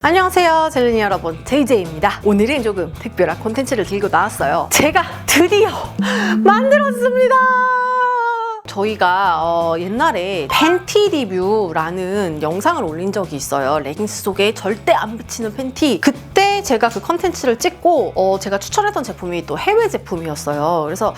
안녕하세요 젤리니 여러분, JJ입니다. 오늘은 조금 특별한 콘텐츠를 들고 나왔어요. 제가 드디어 만들었습니다. 저희가 옛날에 팬티 리뷰라는 영상을 올린 적이 있어요. 레깅스 속에 절대 안 붙이는 팬티. 그때 제가 그 컨텐츠를 찍고 제가 추천했던 제품이 또 해외 제품이었어요. 그래서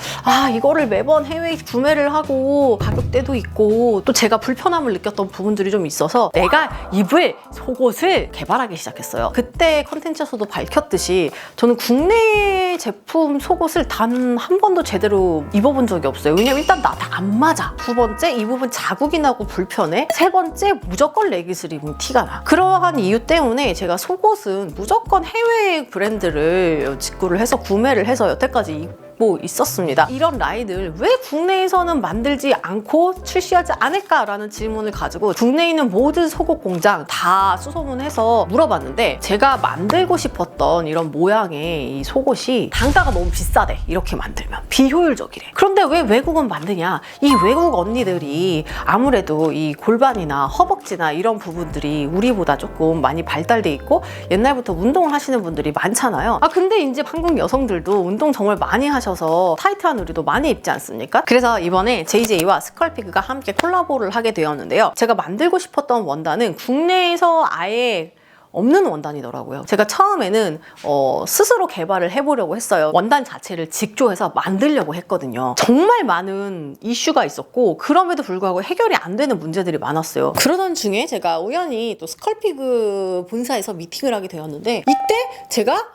이거를 매번 해외 구매를 하고 가격대도 있고 또 제가 불편함을 느꼈던 부분들이 좀 있어서 내가 입을 속옷을 개발하기 시작했어요. 그때 컨텐츠에서도 밝혔듯이 저는 국내 제품 속옷을 단 한 번도 제대로 입어본 적이 없어요. 왜냐면 일단 나 안 맞아. 두 번째, 이 부분 자국이 나고 불편해. 세 번째, 무조건 레깅스를 입으면 티가 나. 그러한 이유 때문에 제가 속옷은 무조건 해외 브랜드를 직구를 해서 구매를 해서 여태까지 입고 있었습니다. 이런 라인을 왜 국내에서는 만들지 않고 출시하지 않을까라는 질문을 가지고 국내에 있는 모든 속옷 공장 다 수소문해서 물어봤는데, 제가 만들고 싶었던 이런 모양의 이 속옷이 단가가 너무 비싸대. 이렇게 만들면 비효율적이래. 그런데 왜 외국은 만드냐? 이 외국 언니들이 아무래도 이 골반이나 허벅지나 이런 부분들이 우리보다 조금 많이 발달돼 있고 옛날부터 운동을 하시는 분들이 많잖아요. 근데 이제 한국 여성들도 운동 정말 많이 하셔서 타이트한 의류도 많이 입지 않습니까? 그래서 이번에 JJ와 스컬피그가 함께 콜라보를 하게 되었는데요. 제가 만들고 싶었던 원단은 국내에서 아예 없는 원단이더라고요. 제가 처음에는 스스로 개발을 해보려고 했어요. 원단 자체를 직조해서 만들려고 했거든요. 정말 많은 이슈가 있었고 그럼에도 불구하고 해결이 안 되는 문제들이 많았어요. 그러던 중에 제가 우연히 또 스컬피그 본사에서 미팅을 하게 되었는데, 이때 제가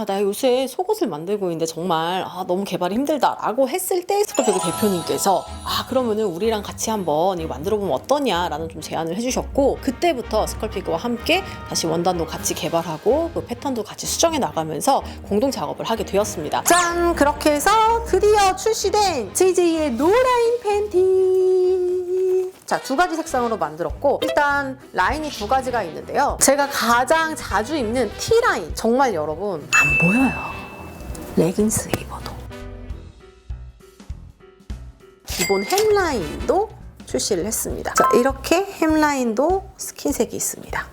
나 요새 속옷을 만들고 있는데 정말 너무 개발이 힘들다라고 했을 때 스컬피그 대표님께서 그러면은 우리랑 같이 한번 이거 만들어보면 어떠냐라는 좀 제안을 해주셨고, 그때부터 스컬피그와 함께 다시 원단도 같이 개발하고 그 패턴도 같이 수정해 나가면서 공동 작업을 하게 되었습니다. 짠! 그렇게 해서 드디어 출시된 JJ의 노라인 팬티. 자, 두 가지 색상으로 만들었고, 일단 라인이 두 가지가 있는데요. 제가 가장 자주 입는 T라인, 정말 여러분 안 보여요. 레깅스 입어도. 기본 햄라인도 출시를 했습니다. 자, 이렇게 햄라인도 스킨색이 있습니다.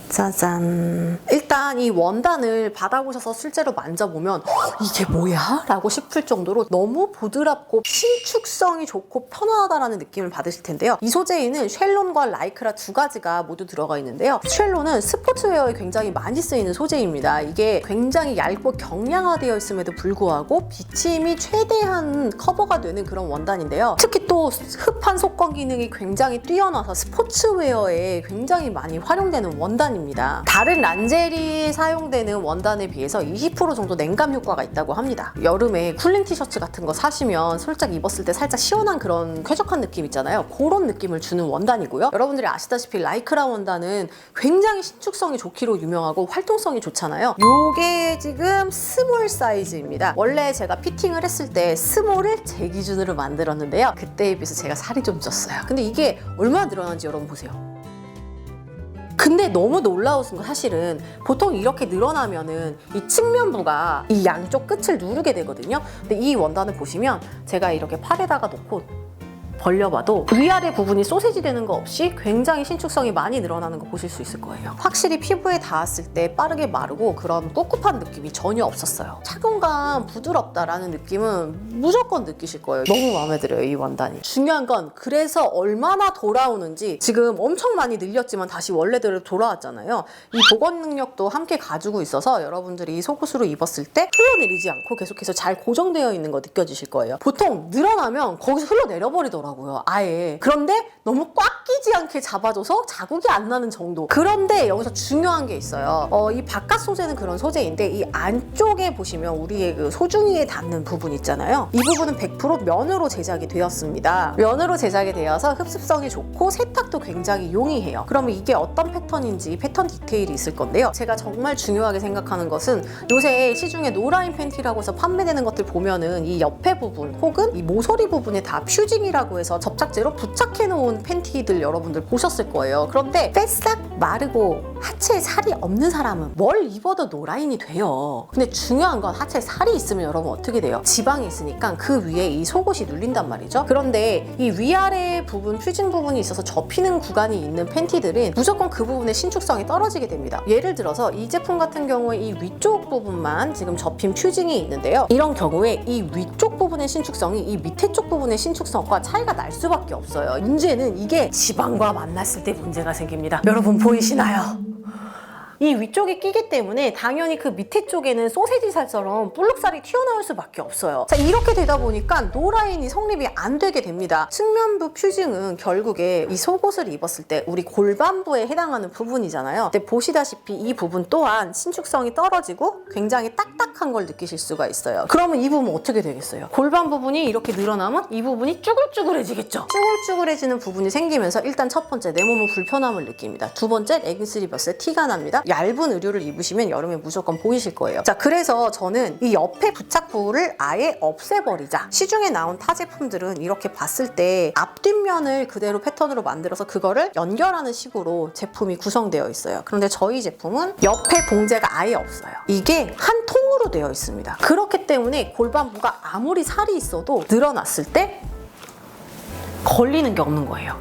짜잔. 일단 이 원단을 받아보셔서 실제로 만져보면 이게 뭐야? 라고 싶을 정도로 너무 부드럽고 신축성이 좋고 편안하다는 느낌을 받으실 텐데요. 이 소재에는 쉘론과 라이크라 두 가지가 모두 들어가 있는데요. 쉘론은 스포츠웨어에 굉장히 많이 쓰이는 소재입니다. 이게 굉장히 얇고 경량화되어 있음에도 불구하고 비침이 최대한 커버가 되는 그런 원단인데요. 특히 또 흡한 속건 기능이 굉장히 뛰어나서 스포츠웨어에 굉장히 많이 활용되는 원단입니다. 다른 란제리에 사용되는 원단에 비해서 20% 정도 냉감 효과가 있다고 합니다. 여름에 쿨링 티셔츠 같은 거 사시면 살짝 입었을 때 살짝 시원한 그런 쾌적한 느낌 있잖아요. 그런 느낌을 주는 원단이고요. 여러분들이 아시다시피 라이크라 원단은 굉장히 신축성이 좋기로 유명하고 활동성이 좋잖아요. 요게 지금 스몰 사이즈입니다. 원래 제가 피팅을 했을 때 스몰을 제 기준으로 만들었는데요. 그때에 비해서 제가 살이 좀 쪘어요. 근데 이게 얼마나 늘어난지 여러분 보세요. 근데 너무 놀라운 건 사실은 보통 이렇게 늘어나면은 이 측면부가 이 양쪽 끝을 누르게 되거든요. 근데 이 원단을 보시면 제가 이렇게 팔에다가 놓고 벌려봐도 위아래 부분이 소세지 되는 거 없이 굉장히 신축성이 많이 늘어나는 거 보실 수 있을 거예요. 확실히 피부에 닿았을 때 빠르게 마르고 그런 꿉꿉한 느낌이 전혀 없었어요. 착용감 부드럽다라는 느낌은 무조건 느끼실 거예요. 너무 마음에 들어요, 이 원단이. 중요한 건 그래서 얼마나 돌아오는지, 지금 엄청 많이 늘렸지만 다시 원래대로 돌아왔잖아요. 이 보건 능력도 함께 가지고 있어서 여러분들이 이 속옷으로 입었을 때 흘러내리지 않고 계속해서 잘 고정되어 있는 거 느껴지실 거예요. 보통 늘어나면 거기서 흘러내려버리더라고요. 아예. 그런데 너무 꽉 끼지 않게 잡아줘서 자국이 안 나는 정도. 그런데 여기서 중요한 게 있어요. 이 바깥 소재는 그런 소재인데 이 안쪽에 보시면 우리의 그 소중이에 닿는 부분 있잖아요. 이 부분은 100% 면으로 제작이 되었습니다. 면으로 제작이 되어서 흡습성이 좋고 세탁도 굉장히 용이해요. 그러면 이게 어떤 패턴인지 패턴 디테일이 있을 건데요. 제가 정말 중요하게 생각하는 것은 요새 시중에 노라인 팬티라고 해서 판매되는 것들 보면은 이 옆에 부분 혹은 이 모서리 부분에 다 퓨징이라고 해서 접착제로 부착해 놓은 팬티들 여러분들 보셨을 거예요. 그런데 빼싹 마르고 하체에 살이 없는 사람은 뭘 입어도 노라인이 돼요. 근데 중요한 건 하체에 살이 있으면 여러분 어떻게 돼요? 지방이 있으니까 그 위에 이 속옷이 눌린단 말이죠. 그런데 이 위아래 부분, 퓨징 부분이 있어서 접히는 구간이 있는 팬티들은 무조건 그 부분의 신축성이 떨어지게 됩니다. 예를 들어서 이 제품 같은 경우에 이 위쪽 부분만 지금 접힌 퓨징이 있는데요. 이런 경우에 이 위쪽 부분의 신축성이 이 밑에 쪽 부분의 신축성과 차이가 날 수밖에 없어요. 문제는 이게 지방과 만났을 때 문제가 생깁니다. 여러분 보이시나요? 이 위쪽에 끼기 때문에 당연히 그 밑에 쪽에는 소세지 살처럼 볼록살이 튀어나올 수밖에 없어요. 자, 이렇게 되다 보니까 노라인이 성립이 안 되게 됩니다. 측면부 퓨징은 결국에 이 속옷을 입었을 때 우리 골반부에 해당하는 부분이잖아요. 근데 보시다시피 이 부분 또한 신축성이 떨어지고 굉장히 딱딱한 걸 느끼실 수가 있어요. 그러면 이 부분 어떻게 되겠어요? 골반 부분이 이렇게 늘어나면 이 부분이 쭈글쭈글해지겠죠. 쭈글쭈글해지는 부분이 생기면서 일단 첫 번째 내 몸은 불편함을 느낍니다. 두 번째 레깅스를 입었을 때 티가 납니다. 얇은 의류를 입으시면 여름에 무조건 보이실 거예요. 자, 그래서 저는 이 옆에 부착부를 아예 없애버리자. 시중에 나온 타 제품들은 이렇게 봤을 때 앞뒷면을 그대로 패턴으로 만들어서 그거를 연결하는 식으로 제품이 구성되어 있어요. 그런데 저희 제품은 옆에 봉제가 아예 없어요. 이게 한 통으로 되어 있습니다. 그렇기 때문에 골반부가 아무리 살이 있어도 늘어났을 때 걸리는 게 없는 거예요.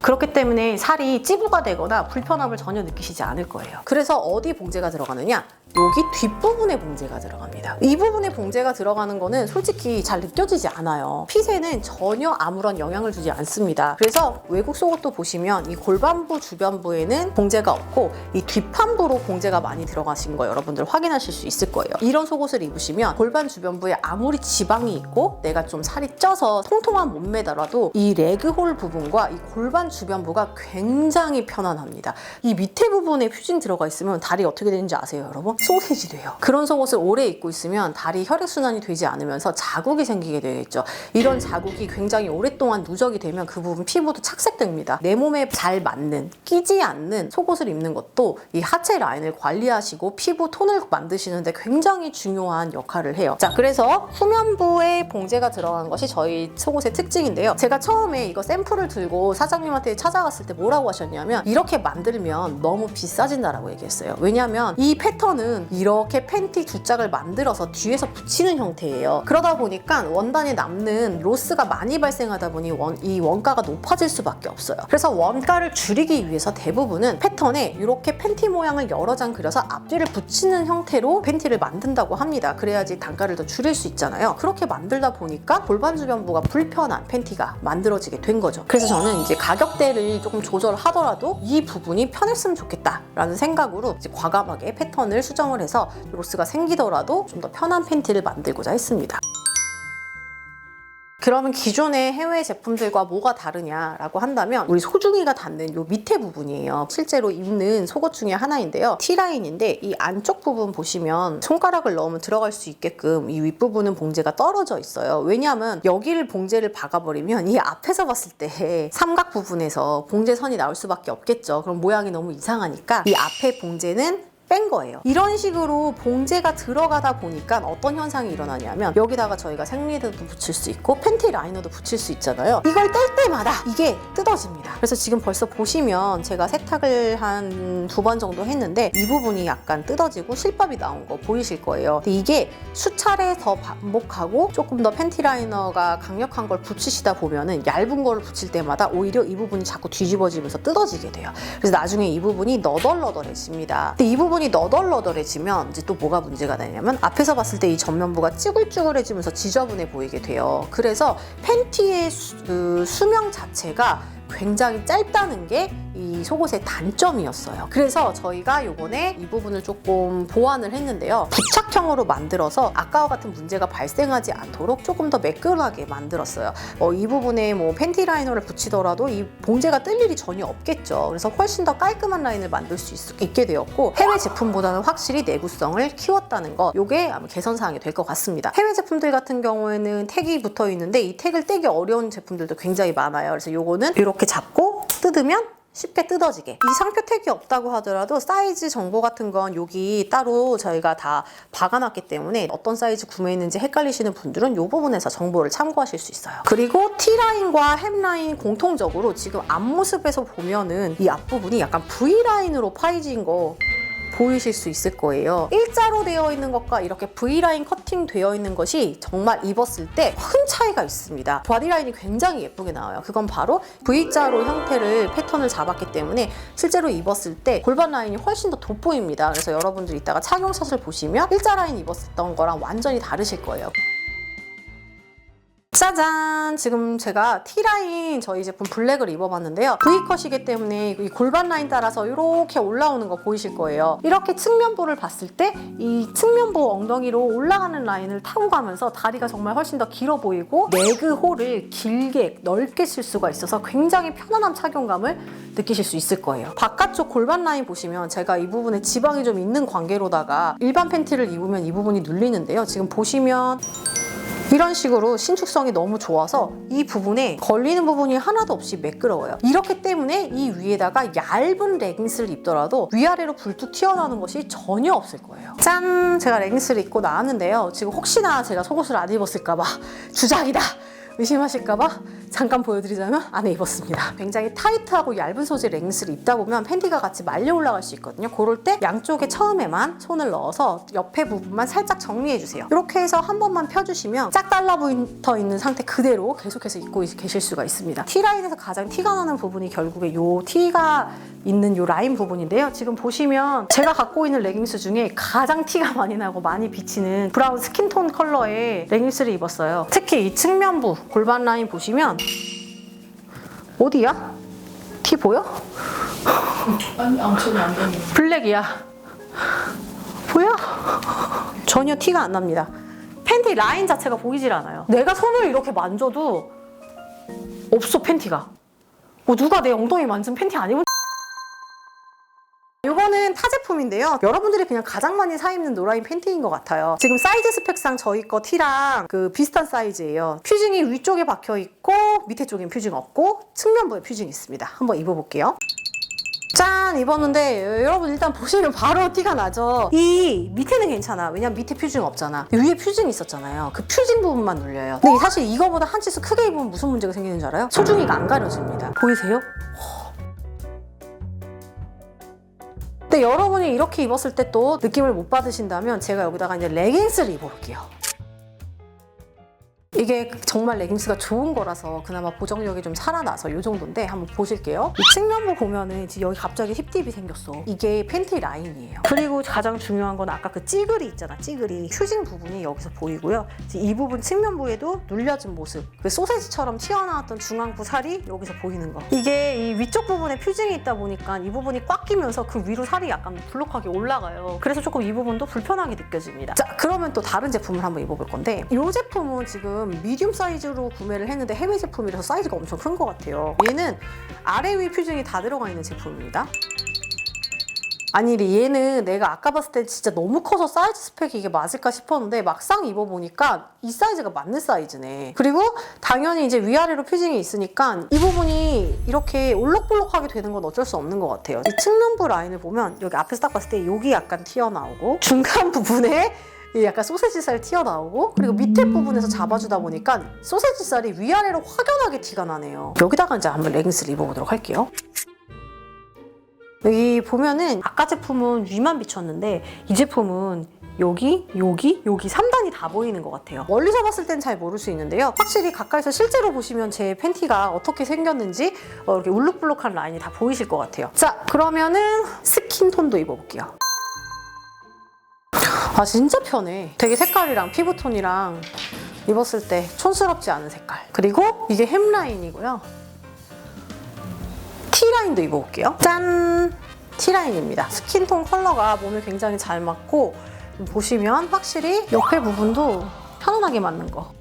그렇기 때문에 살이 찌부가 되거나 불편함을 전혀 느끼시지 않을 거예요. 그래서 어디 봉제가 들어가느냐? 여기 뒷부분에 봉제가 들어갑니다. 이 부분에 봉제가 들어가는 거는 솔직히 잘 느껴지지 않아요. 핏에는 전혀 아무런 영향을 주지 않습니다. 그래서 외국 속옷도 보시면 이 골반부 주변부에는 봉제가 없고 이 뒷판부로 봉제가 많이 들어가신 거 여러분들 확인하실 수 있을 거예요. 이런 속옷을 입으시면 골반 주변부에 아무리 지방이 있고 내가 좀 살이 쪄서 통통한 몸매더라도 이 레그홀 부분과 이 골반 주변부가 굉장히 편안합니다. 이 밑에 부분에 퓨징 들어가 있으면 다리 어떻게 되는지 아세요, 여러분? 소세지 돼요. 그런 속옷을 오래 입고 있으면 다리 혈액순환이 되지 않으면서 자국이 생기게 되겠죠. 이런 자국이 굉장히 오랫동안 누적이 되면 그 부분 피부도 착색됩니다. 내 몸에 잘 맞는, 끼지 않는 속옷을 입는 것도 이 하체 라인을 관리하시고 피부 톤을 만드시는데 굉장히 중요한 역할을 해요. 자, 그래서 후면부에 봉제가 들어간 것이 저희 속옷의 특징인데요. 제가 처음에 이거 샘플을 들고 사장님한테 찾아갔을 때 뭐라고 하셨냐면 이렇게 만들면 너무 비싸진다라고 얘기했어요. 왜냐하면 이 패턴은 이렇게 팬티 두 짝을 만들어서 뒤에서 붙이는 형태예요. 그러다 보니까 원단에 남는 로스가 많이 발생하다 보니 이 원가가 높아질 수밖에 없어요. 그래서 원가를 줄이기 위해서 대부분은 패턴에 이렇게 팬티 모양을 여러 장 그려서 앞뒤를 붙이는 형태로 팬티를 만든다고 합니다. 그래야지 단가를 더 줄일 수 있잖아요. 그렇게 만들다 보니까 골반 주변부가 불편한 팬티가 만들어지게 된 거죠. 그래서 저는 이제 가격대를 조금 조절하더라도 이 부분이 편했으면 좋겠다라는 생각으로 이제 과감하게 패턴을 수정을 해서 로스가 생기더라도 좀 더 편한 팬티를 만들고자 했습니다. 그러면 기존의 해외 제품들과 뭐가 다르냐라고 한다면 우리 소중이가 닿는 요 밑에 부분이에요. 실제로 입는 속옷 중에 하나인데요. T라인인데 이 안쪽 부분 보시면 손가락을 넣으면 들어갈 수 있게끔 이 윗부분은 봉제가 떨어져 있어요. 왜냐하면 여기를 봉제를 박아버리면 이 앞에서 봤을 때 삼각 부분에서 봉제선이 나올 수밖에 없겠죠. 그럼 모양이 너무 이상하니까 이 앞에 봉제는 뺀 거예요. 이런 식으로 봉제가 들어가다 보니까 어떤 현상이 일어나냐면 여기다가 저희가 생리대도 붙일 수 있고 팬티 라이너도 붙일 수 있잖아요. 이걸 뗄 때마다 이게 뜯어집니다. 그래서 지금 벌써 보시면 제가 세탁을 한 2번 정도 했는데 이 부분이 약간 뜯어지고 실밥이 나온 거 보이실 거예요. 근데 이게 수차례 더 반복하고 조금 더 팬티 라이너가 강력한 걸 붙이시다 보면은 얇은 거를 붙일 때마다 오히려 이 부분이 자꾸 뒤집어지면서 뜯어지게 돼요. 그래서 나중에 이 부분이 너덜너덜해집니다. 근데 이 부분이 너덜너덜해지면 이제 또 뭐가 문제가 되냐면 앞에서 봤을 때 이 전면부가 찌글찌글해지면서 지저분해 보이게 돼요. 그래서 팬티의 수명 자체가 굉장히 짧다는 게 이 속옷의 단점이었어요. 그래서 저희가 요번에 이 부분을 조금 보완을 했는데요. 부착형으로 만들어서 아까와 같은 문제가 발생하지 않도록 조금 더 매끈하게 만들었어요. 이 부분에 뭐 팬티 라이너를 붙이더라도 이 봉제가 뜰 일이 전혀 없겠죠. 그래서 훨씬 더 깔끔한 라인을 만들 수 있게 되었고 해외 제품보다는 확실히 내구성을 키웠다는 거, 요게 아마 개선사항이 될 것 같습니다. 해외 제품들 같은 경우에는 택이 붙어 있는데 이 택을 떼기 어려운 제품들도 굉장히 많아요. 그래서 요거는 이렇게 잡고 뜯으면 쉽게 뜯어지게. 이 상표 택이 없다고 하더라도 사이즈 정보 같은 건 여기 따로 저희가 다 박아놨기 때문에 어떤 사이즈 구매했는지 헷갈리시는 분들은 이 부분에서 정보를 참고하실 수 있어요. 그리고 T라인과 햄라인 공통적으로 지금 앞모습에서 보면은 이 앞부분이 약간 V라인으로 파이진 거 보이실 수 있을 거예요. 일자로 되어 있는 것과 이렇게 V라인 커팅 되어 있는 것이 정말 입었을 때 큰 차이가 있습니다. 바디라인이 굉장히 예쁘게 나와요. 그건 바로 V자로 형태를 패턴을 잡았기 때문에 실제로 입었을 때 골반 라인이 훨씬 더 돋보입니다. 그래서 여러분들 이따가 착용샷을 보시면 일자 라인 입었던 거랑 완전히 다르실 거예요. 짜잔! 지금 제가 T라인 저희 제품 블랙을 입어봤는데요. V컷이기 때문에 이 골반 라인 따라서 이렇게 올라오는 거 보이실 거예요. 이렇게 측면부를 봤을 때 이 측면부 엉덩이로 올라가는 라인을 타고 가면서 다리가 정말 훨씬 더 길어 보이고 레그 홀을 길게 넓게 쓸 수가 있어서 굉장히 편안한 착용감을 느끼실 수 있을 거예요. 바깥쪽 골반 라인 보시면 제가 이 부분에 지방이 좀 있는 관계로다가 일반 팬티를 입으면 이 부분이 눌리는데요. 지금 보시면 이런 식으로 신축성이 너무 좋아서 이 부분에 걸리는 부분이 하나도 없이 매끄러워요. 이렇기 때문에 이 위에다가 얇은 레깅스를 입더라도 위아래로 불뚝 튀어나오는 것이 전혀 없을 거예요. 짠! 제가 레깅스를 입고 나왔는데요. 지금 혹시나 제가 속옷을 안 입었을까봐 주작이다! 의심하실까봐 잠깐 보여드리자면 안에 입었습니다. 굉장히 타이트하고 얇은 소재 레깅스를 입다 보면 팬티가 같이 말려 올라갈 수 있거든요. 그럴 때 양쪽에 처음에만 손을 넣어서 옆에 부분만 살짝 정리해주세요. 이렇게 해서 한 번만 펴주시면 짝 달라붙어 있는 상태 그대로 계속해서 입고 계실 수가 있습니다. T라인에서 가장 티가 나는 부분이 결국에 이 T가 있는 이 라인 부분인데요. 지금 보시면 제가 갖고 있는 레깅스 중에 가장 티가 많이 나고 많이 비치는 브라운 스킨톤 컬러의 레깅스를 입었어요. 특히 이 측면부 골반 라인 보시면 어디야? 티 보여? 아니 전혀 안 되네. 블랙이야. 보여? 전혀 티가 안 납니다. 팬티 라인 자체가 보이질 않아요. 내가 손을 이렇게 만져도 없어 팬티가. 뭐 누가 내 엉덩이 만진 팬티 안 입은 이거는 타 제품인데요. 여러분들이 그냥 가장 많이 사 입는 노라인 팬티인 것 같아요. 지금 사이즈 스펙상 저희 거 T랑 그 비슷한 사이즈예요. 퓨징이 위쪽에 박혀 있고 밑에 쪽엔 퓨징 없고 측면부에 퓨징이 있습니다. 한번 입어볼게요. 짠! 입었는데 여러분 일단 보시면 바로 티가 나죠? 이 밑에는 괜찮아. 왜냐면 밑에 퓨징 없잖아. 위에 퓨징 있었잖아요. 그 퓨징 부분만 눌려요. 근데 사실 이거보다 한 치수 크게 입으면 무슨 문제가 생기는 줄 알아요? 소중이가 안 가려집니다. 보이세요? 근데 여러분이 이렇게 입었을 때 또 느낌을 못 받으신다면 제가 여기다가 이제 레깅스를 입어볼게요. 이게 정말 레깅스가 좋은 거라서 그나마 보정력이 좀 살아나서 이 정도인데 한번 보실게요. 이 측면부 보면은 여기 갑자기 힙딥이 생겼어. 이게 팬티 라인이에요. 그리고 가장 중요한 건 아까 그 찌그리 있잖아. 찌그리. 퓨징 부분이 여기서 보이고요. 이 부분 측면부에도 눌려진 모습. 그 소세지처럼 튀어나왔던 중앙부 살이 여기서 보이는 거. 이게 이 위쪽 부분에 퓨징이 있다 보니까 이 부분이 꽉 끼면서 그 위로 살이 약간 불룩하게 올라가요. 그래서 조금 이 부분도 불편하게 느껴집니다. 자, 그러면 또 다른 제품을 한번 입어볼 건데 이 제품은 지금 미디움 사이즈로 구매를 했는데 해외 제품이라서 사이즈가 엄청 큰 것 같아요. 얘는 아래 위 퓨징이 다 들어가 있는 제품입니다. 아니 얘는 내가 아까 봤을 때 진짜 너무 커서 사이즈 스펙이 이게 맞을까 싶었는데 막상 입어보니까 이 사이즈가 맞는 사이즈네. 그리고 당연히 이제 위아래로 퓨징이 있으니까 이 부분이 이렇게 올록볼록하게 되는 건 어쩔 수 없는 것 같아요. 이 측면부 라인을 보면 여기 앞에서 딱 봤을 때 여기 약간 튀어나오고 중간 부분에 약간 소세지 살 튀어나오고 그리고 밑에 부분에서 잡아주다 보니까 소세지 살이 위아래로 확연하게 티가 나네요. 여기다가 이제 한번 레깅스를 입어보도록 할게요. 여기 보면은 아까 제품은 위만 비쳤는데 이 제품은 여기 3단이 다 보이는 것 같아요. 멀리서 봤을 땐 잘 모를 수 있는데요. 확실히 가까이서 실제로 보시면 제 팬티가 어떻게 생겼는지 이렇게 울룩불룩한 라인이 다 보이실 것 같아요. 자, 그러면은 스킨톤도 입어볼게요. 아 진짜 편해. 되게 색깔이랑 피부톤이랑 입었을 때 촌스럽지 않은 색깔. 그리고 이게 햄라인이고요. T라인도 입어볼게요. 짠! T라인입니다. 스킨톤 컬러가 몸에 굉장히 잘 맞고 보시면 확실히 옆에 부분도 편안하게 맞는 거.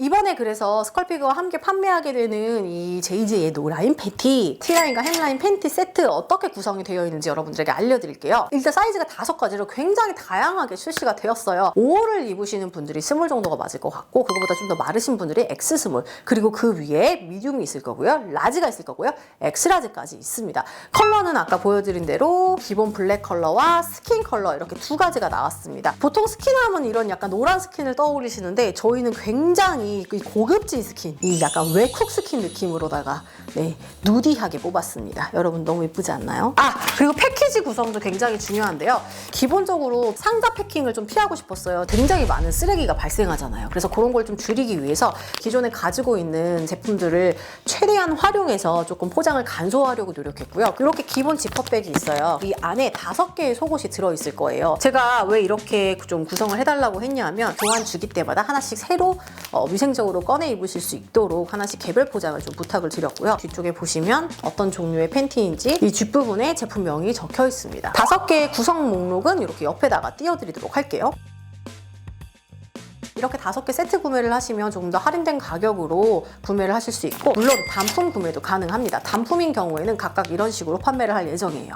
이번에 그래서 스컬피그와 함께 판매하게 되는 이 JJ의 노라인 팬티, T라인과 햄라인 팬티 세트 어떻게 구성이 되어 있는지 여러분들에게 알려드릴게요. 일단 사이즈가 5가지로 굉장히 다양하게 출시가 되었어요. 5를 입으시는 분들이 스몰 정도가 맞을 것 같고, 그거보다 좀 더 마르신 분들이 X 스몰, 그리고 그 위에 미디움이 있을 거고요, 라지가 있을 거고요, 엑스라지까지 있습니다. 컬러는 아까 보여드린 대로 기본 블랙 컬러와 스킨 컬러 이렇게 2가지가 나왔습니다. 보통 스킨하면 이런 약간 노란 스킨을 떠올리시는데 저희는 굉장히 이 고급진 스킨, 이 약간 외쿡 스킨 느낌으로다가 네, 누디하게 뽑았습니다. 여러분 너무 예쁘지 않나요? 그리고 패키지 구성도 굉장히 중요한데요. 기본적으로 상자 패킹을 좀 피하고 싶었어요. 굉장히 많은 쓰레기가 발생하잖아요. 그래서 그런 걸 좀 줄이기 위해서 기존에 가지고 있는 제품들을 최대한 활용해서 조금 포장을 간소화하려고 노력했고요. 이렇게 기본 지퍼백이 있어요. 이 안에 5개의 속옷이 들어있을 거예요. 제가 왜 이렇게 좀 구성을 해달라고 했냐면 교환 주기 때마다 하나씩 새로 위생적으로 꺼내 입으실 수 있도록 하나씩 개별 포장을 좀 부탁을 드렸고요. 뒤쪽에 보시면 어떤 종류의 팬티인지 이 뒷부분에 제품명이 적혀 있습니다. 5개의 구성 목록은 이렇게 옆에다가 띄워드리도록 할게요. 이렇게 5개 세트 구매를 하시면 조금 더 할인된 가격으로 구매를 하실 수 있고, 물론 단품 구매도 가능합니다. 단품인 경우에는 각각 이런 식으로 판매를 할 예정이에요.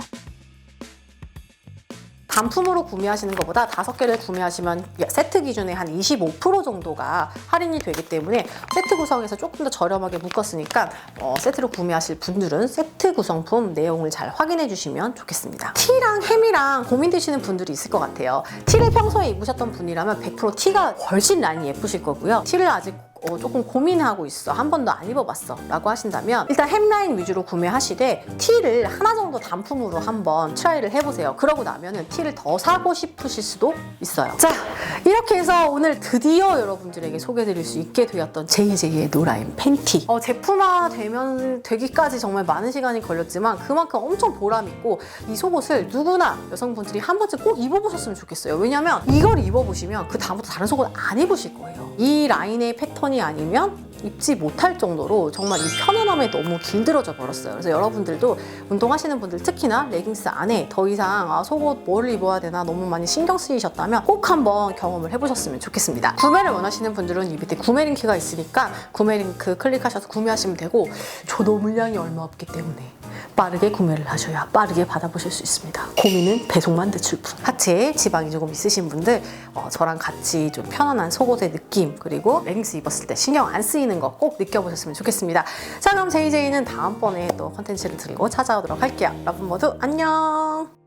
단품으로 구매하시는 것보다 5개를 구매하시면 세트 기준에 한 25% 정도가 할인이 되기 때문에 세트 구성에서 조금 더 저렴하게 묶었으니까 세트로 구매하실 분들은 세트 구성품 내용을 잘 확인해 주시면 좋겠습니다. T랑 햄이랑 고민되시는 분들이 있을 것 같아요. T를 평소에 입으셨던 분이라면 100% T가 훨씬 라인이 예쁘실 거고요. T를 아직 조금 고민하고 있어, 한 번도 안 입어봤어 라고 하신다면 일단 햄라인 위주로 구매하시되 T를 하나 정도 단품으로 한번 트라이를 해보세요. 그러고 나면은 T를 더 사고 싶으실 수도 있어요. 자, 이렇게 해서 오늘 드디어 여러분들에게 소개해드릴 수 있게 되었던 JJ의 노라인 팬티, 제품화 되기까지 정말 많은 시간이 걸렸지만 그만큼 엄청 보람있고, 이 속옷을 누구나 여성분들이 한 번쯤 꼭 입어보셨으면 좋겠어요. 왜냐면 이걸 입어보시면 그 다음부터 다른 속옷 안 입으실 거예요. 이 라인의 패턴이 아니면 입지 못할 정도로 정말 이 편안함에 너무 길들어져 버렸어요. 그래서 여러분들도 운동하시는 분들 특히나 레깅스 안에 더 이상 속옷 뭘 입어야 되나 너무 많이 신경 쓰이셨다면 꼭 한번 경험을 해보셨으면 좋겠습니다. 구매를 원하시는 분들은 이 밑에 구매 링크가 있으니까 구매 링크 클릭하셔서 구매하시면 되고, 저도 물량이 얼마 없기 때문에 빠르게 구매를 하셔야 빠르게 받아보실 수 있습니다. 고민은 배송만 대출뿐. 하체에 지방이 조금 있으신 분들 저랑 같이 좀 편안한 속옷의 느낌, 그리고 레깅스 입었을 때 신경 안 쓰이는 거 꼭 느껴보셨으면 좋겠습니다. 자, 그럼 JJ는 다음번에 또 컨텐츠를 들고 찾아오도록 할게요. 여러분 모두 안녕.